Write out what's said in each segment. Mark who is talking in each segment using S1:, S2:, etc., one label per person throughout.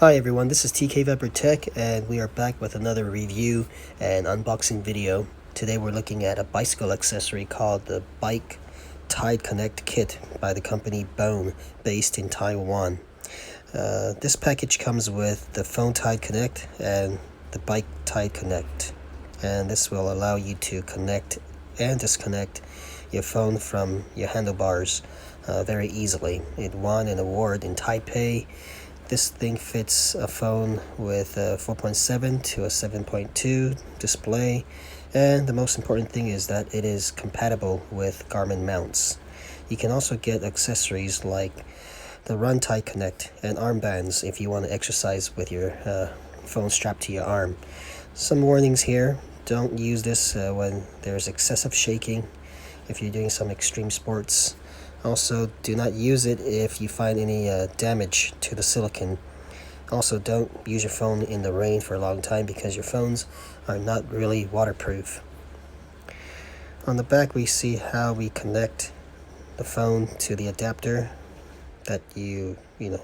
S1: Hi everyone, this is tkviper Tech, and we are back with another review and unboxing video. Today we're looking at a bicycle accessory called the Bike Tide Connect Kit by the company Bone, based in Taiwan. This package comes with the phone Tide Connect and the Bike Tide Connect, and this will allow you to connect and disconnect your phone from your handlebars very easily. It won an award in Taipei. This thing fits a phone with a 4.7 to a 7.2 display, and the most important thing is that it is compatible with Garmin mounts. You can also get accessories like the Run Tide Connect and armbands if you want to exercise with your phone strapped to your arm. Some warnings here: don't use this when there's excessive shaking, if you're doing some extreme sports. Also, do not use it if you find any damage to the silicone. Also, don't use your phone in the rain for a long time because your phones are not really waterproof. On the back, we see how we connect the phone to the adapter that you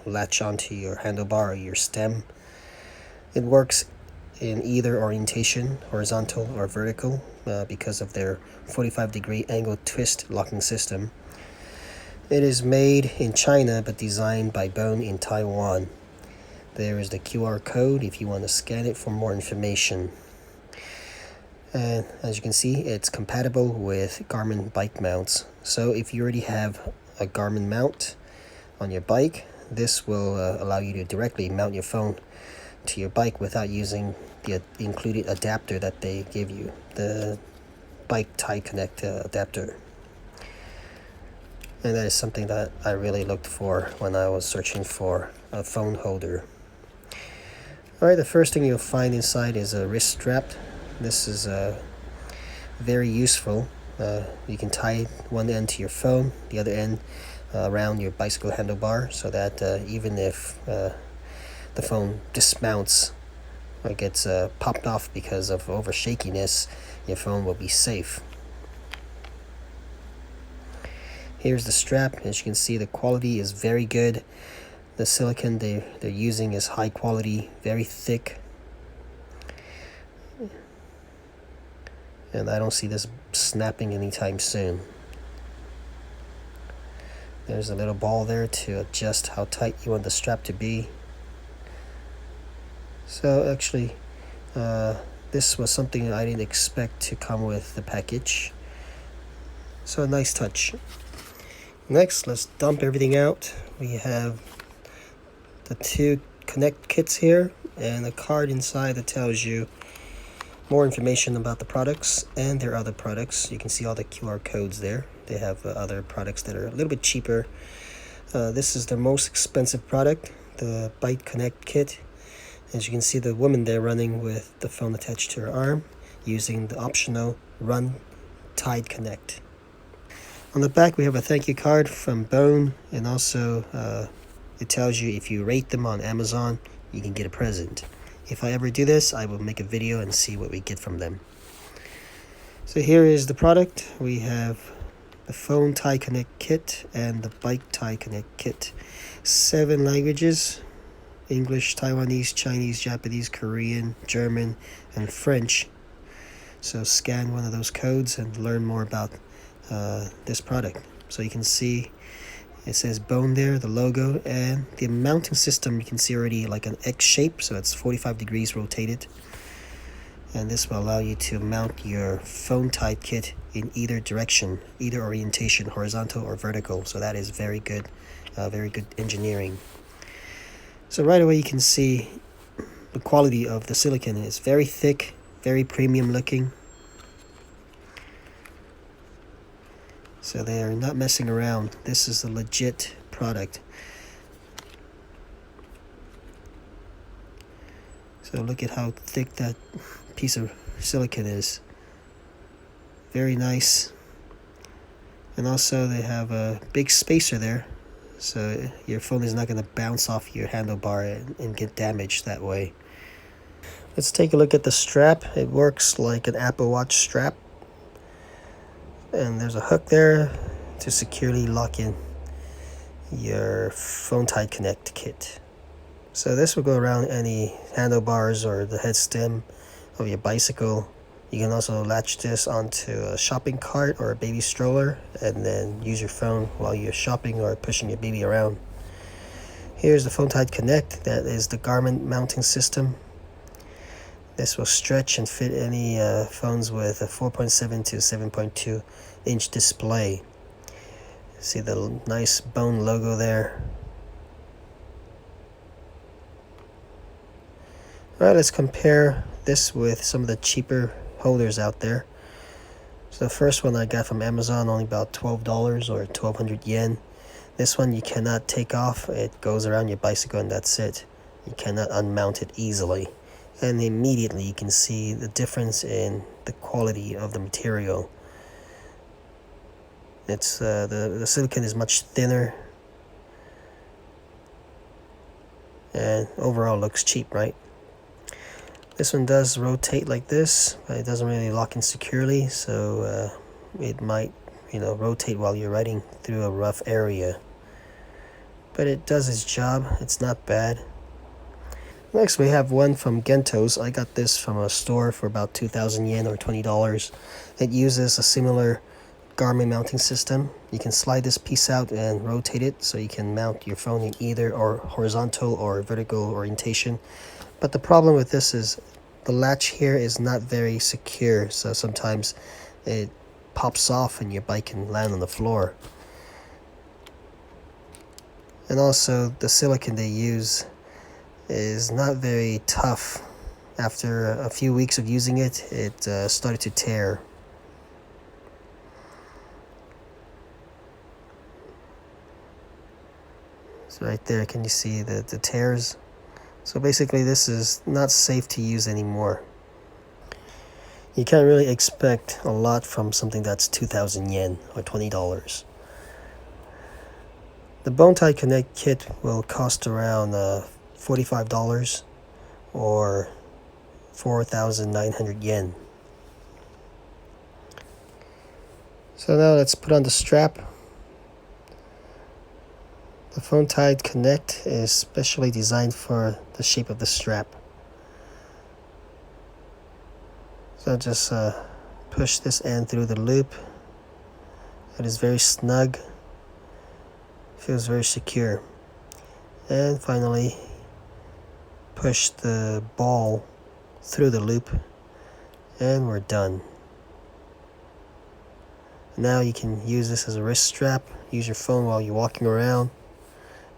S1: latch onto your handlebar or your stem. It works in either orientation, horizontal or vertical, because of their 45-degree angle twist locking system. It is made in China but designed by Bone in Taiwan. There is the QR code if you want to scan it for more information. And as you can see, it's compatible with Garmin bike mounts. So if you already have a Garmin mount on your bike, this will allow you to directly mount your phone to your bike without using the included adapter that they give you, the Bike Tide Connect adapter. And that is something that I really looked for when I was searching for a phone holder. Alright, the first thing you'll find inside is a wrist strap. This is very useful. You can tie one end to your phone, the other end around your bicycle handlebar, so that even if the phone dismounts or gets popped off because of over shakiness, your phone will be safe. Here's the strap. As you can see, the quality is very good. The silicone they're using is high quality, very thick. And I don't see this snapping anytime soon. There's a little ball there to adjust how tight you want the strap to be. So actually, this was something I didn't expect to come with the package. So a nice touch. Next, let's dump everything out. We have the two Connect kits here and a card inside that tells you more information about the products and their other products. You can see all the QR codes there. They have other products that are a little bit cheaper. This is their most expensive product, the Bike Connect kit. As you can see, the woman there running with the phone attached to her arm using the optional Run Tide Connect. On the back, we have a thank you card from Bone, and also it tells you if you rate them on Amazon, you can get a present. If I ever do this, I will make a video and see what we get from them. So here is the product. We have the phone Tide Connect kit and the Bike Tide Connect kit. 7 languages: English, Taiwanese, Chinese, Japanese, Korean, German, and French. So scan one of those codes and learn more about this product. So you can see it says Bone there, the logo, and the mounting system. You can see already like an X shape, so it's 45 degrees rotated, and this will allow you to mount your phone Tide kit in either direction, either orientation, horizontal or vertical. So that is very good engineering. So right away you can see the quality of the silicone is very thick, very premium looking. So they are not messing around. This is a legit product. So look at how thick that piece of silicone is. Very nice. And also they have a big spacer there, so your phone is not going to bounce off your handlebar and get damaged that way. Let's take a look at the strap. It works like an Apple Watch strap. And there's a hook there to securely lock in your phone Tide Connect kit. So this will go around any handlebars or the head stem of your bicycle. You can also latch this onto a shopping cart or a baby stroller and then use your phone while you're shopping or pushing your baby around. Here's the Phone Tide Connect. That is the garment mounting system. This will stretch and fit any phones with a 4.7 to 7.2 inch display. See the nice bone logo there. Alright, let's compare this with some of the cheaper holders out there. So the first one I got from Amazon, only about $12 or 1,200 yen. This one you cannot take off. It goes around your bicycle and that's it. You cannot unmount it easily. And immediately you can see the difference in the quality of the material. It's the silicone is much thinner. And overall looks cheap, right? This one does rotate like this, but it doesn't really lock in securely, so it might, rotate while you're riding through a rough area. But it does its job. It's not bad. Next, we have one from Gento's. I got this from a store for about 2,000 yen or $20. It uses a similar garment mounting system. You can slide this piece out and rotate it so you can mount your phone in either or horizontal or vertical orientation. But the problem with this is the latch here is not very secure, so sometimes it pops off and your bike can land on the floor. And also the silicone they use is not very tough. After a few weeks of using it, it started to tear. So right there, can you see the tears? So basically this is not safe to use anymore. You can't really expect a lot from something that's 2,000 yen or $20. The Phone Tide Connect kit will cost around $45 or 4,900 yen. So now let's put on the strap. The Phone Tide Connect is specially designed for the shape of the strap. So just push this end through the loop. It is very snug. Feels very secure. And finally, push the ball through the loop and we're done. Now you can use this as a wrist strap. Use your phone while you're walking around.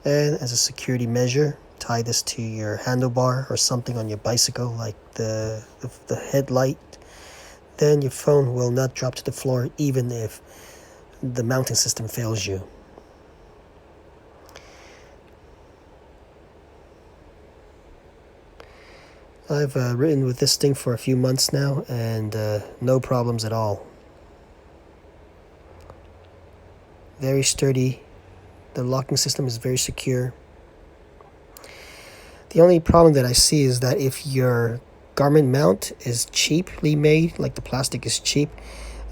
S1: And as a security measure, tie this to your handlebar or something on your bicycle like the headlight. Then your phone will not drop to the floor even if the mounting system fails you. I've ridden with this thing for a few months now and no problems at all. Very sturdy. The locking system is very secure. The only problem that I see is that if your garment mount is cheaply made, like the plastic is cheap,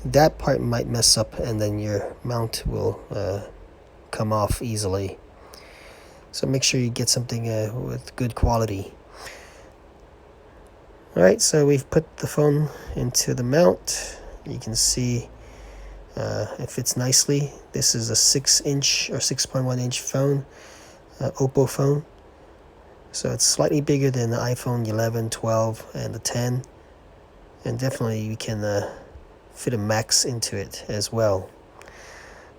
S1: that part might mess up and then your mount will come off easily. So make sure you get something with good quality. Alright, so we've put the phone into the mount. You can see it fits nicely. This is a 6-inch or 6.1 inch phone, Oppo phone. So it's slightly bigger than the iPhone 11, 12, and the 10. And definitely you can fit a Max into it as well.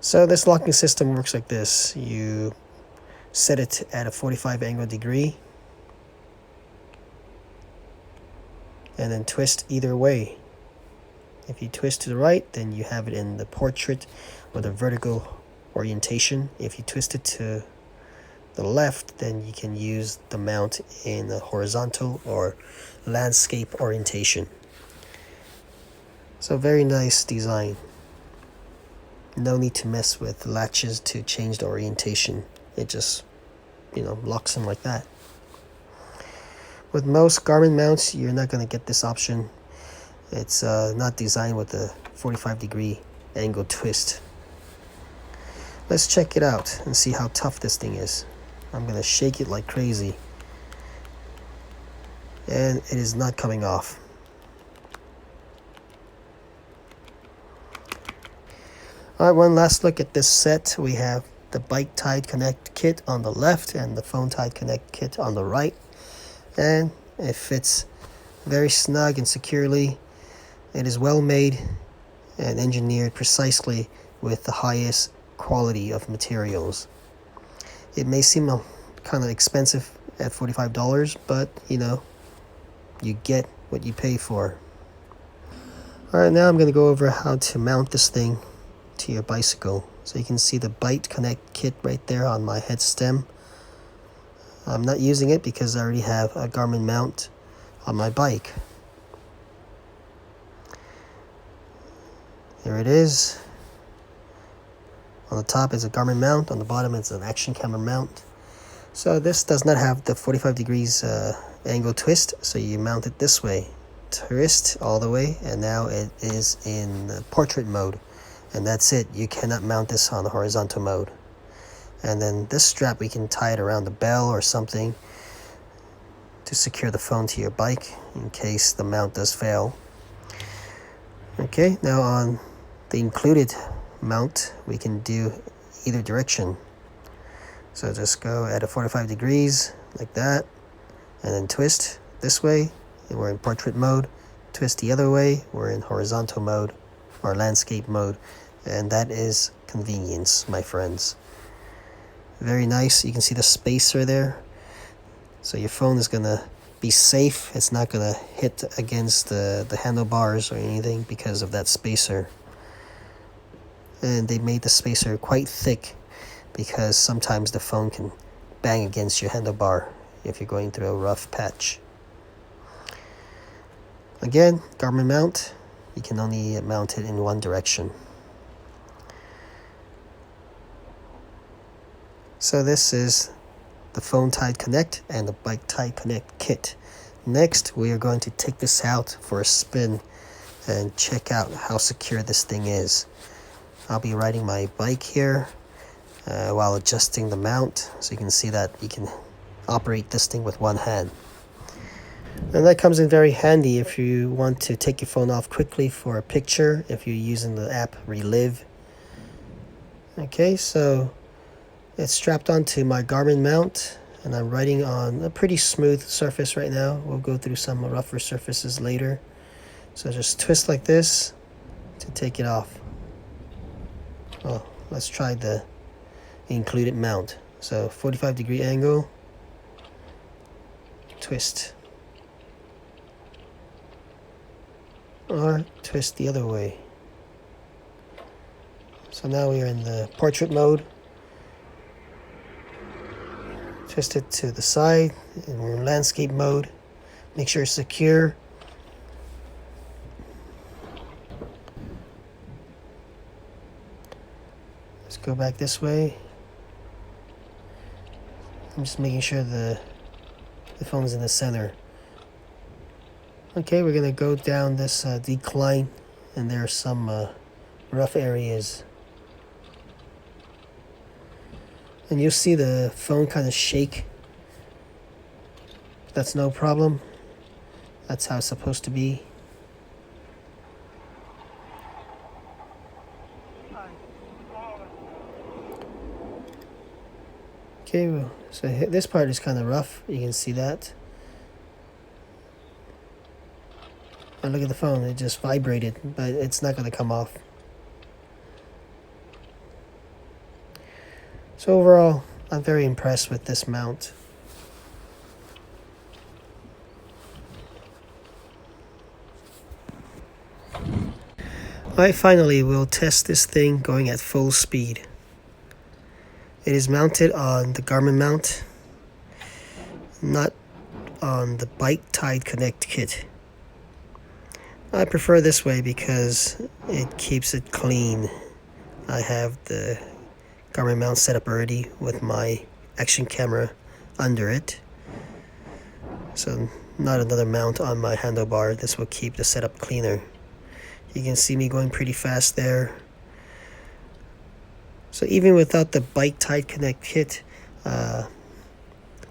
S1: So this locking system works like this. You set it at a 45 angle degree. And then twist either way. If you twist to the right, then you have it in the portrait or the vertical orientation. If you twist it to the left, then you can use the mount in the horizontal or landscape orientation. So very nice design. No need to mess with latches to change the orientation. It just, locks in like that. With most garment mounts, you're not going to get this option. It's not designed with a 45-degree angle twist. Let's check it out and see how tough this thing is. I'm going to shake it like crazy. and it is not coming off. Alright, one last look at this set. We have the bike tied connect kit on the left and the phone tied connect kit on the right, and it fits very snug and securely. It is well made and engineered precisely with the highest quality of materials. It may seem kind of expensive at $45, but you know, you get what you pay for. Alright, now I'm going to go over how to mount this thing to your bicycle. So you can see the Bike Connect kit right there on my head stem. I'm not using it because I already have a Garmin mount on my bike. There it is. On the top is a Garmin mount, on the bottom it's an action camera mount. So this does not have the 45 degrees angle twist, so you mount it this way. Twist all the way, and now it is in portrait mode. And that's it. You cannot mount this on the horizontal mode. And then this strap, we can tie it around the bell or something to secure the phone to your bike in case the mount does fail. Okay, now on the included mount, we can do either direction. So just go at a 45 degrees like that, and then twist this way, and we're in portrait mode. Twist the other way, we're in horizontal mode or landscape mode, and that is convenience, my friends. Very nice. You can see the spacer there, so your phone is gonna be safe. It's not gonna hit against the handlebars or anything because of that spacer. And they made the spacer quite thick because sometimes the phone can bang against your handlebar if you're going through a rough patch. Again, Garmin mount, you can only mount it in one direction. So this is the phone tied connect and the bike tied connect kit. Next, we are going to take this out for a spin and check out how secure this thing is. I'll be riding my bike here while adjusting the mount, so you can see that you can operate this thing with one hand. And that comes in very handy if you want to take your phone off quickly for a picture, if you're using the app Relive. Okay, so it's strapped onto my Garmin mount, and I'm riding on a pretty smooth surface right now. We'll go through some rougher surfaces later. So just twist like this to take it off. Oh, let's try the included mount. So 45 degree angle, twist. Or twist the other way. So now we are in the portrait mode. Twist it to the side, and we're in landscape mode. Make sure it's secure. Let's go back this way. I'm just making sure the phone is in the center. Okay, we're gonna go down this decline, and there are some rough areas. And you'll see the phone kind of shake. That's no problem. That's how it's supposed to be. Okay, well, so this part is kind of rough. You can see that. And look at the phone, it just vibrated, but it's not going to come off. So overall, I'm very impressed with this mount. Alright, finally we'll test this thing going at full speed. It is mounted on the Garmin mount, not on the Bike Tied Connect kit. I prefer this way because it keeps it clean. I have the Garmin mount set up already with my action camera under it. So not another mount on my handlebar. This will keep the setup cleaner. You can see me going pretty fast there. So even without the Bike Tied Connect kit,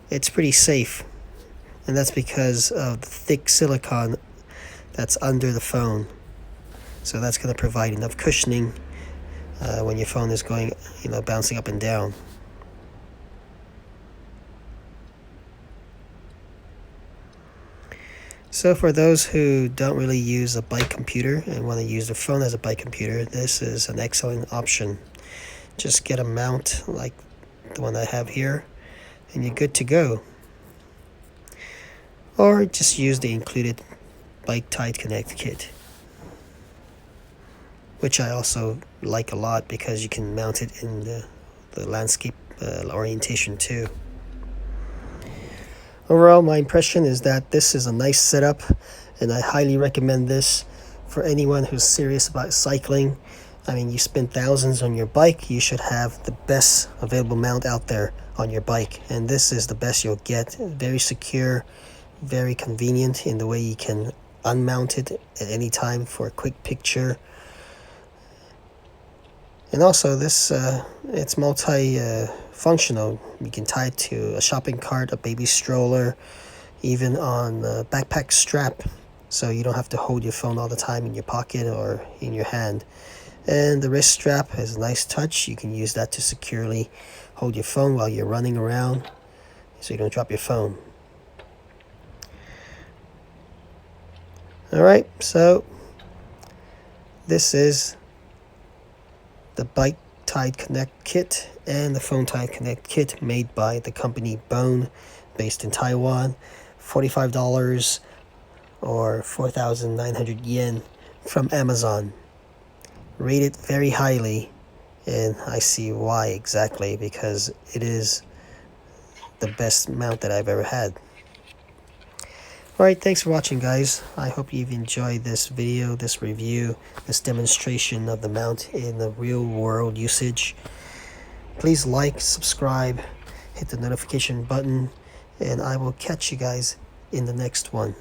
S1: it's pretty safe. and that's because of the thick silicone that's under the phone. So that's going to provide enough cushioning when your phone is going, bouncing up and down. So for those who don't really use a bike computer and want to use their phone as a bike computer, this is an excellent option. Just get a mount like the one I have here, and you're good to go. Or just use the included Bike Tied Connect kit, which I also like a lot because you can mount it in the landscape orientation too. Overall, my impression is that this is a nice setup, and I highly recommend this for anyone who's serious about cycling. I mean, you spend thousands on your bike, you should have the best available mount out there on your bike, and this is the best you'll get. Very secure, very convenient in the way you can unmount it at any time for a quick picture. And also this it's multi-functional. You can tie it to a shopping cart, a baby stroller, even on a backpack strap, so you don't have to hold your phone all the time in your pocket or in your hand. And the wrist strap has a nice touch. You can use that to securely hold your phone while you're running around so you don't drop your phone. Alright, so this is the Bike Tied Connect kit and the Phone Tied Connect kit made by the company Bone, based in Taiwan. $45 or 4,900 yen from Amazon. Rated very highly, and I see why exactly, because it is the best mount that I've ever had. Alright, thanks for watching, guys. I hope you've enjoyed this video, this review, this demonstration of the mount in the real world usage. Please like, subscribe, hit the notification button, and I will catch you guys in the next one.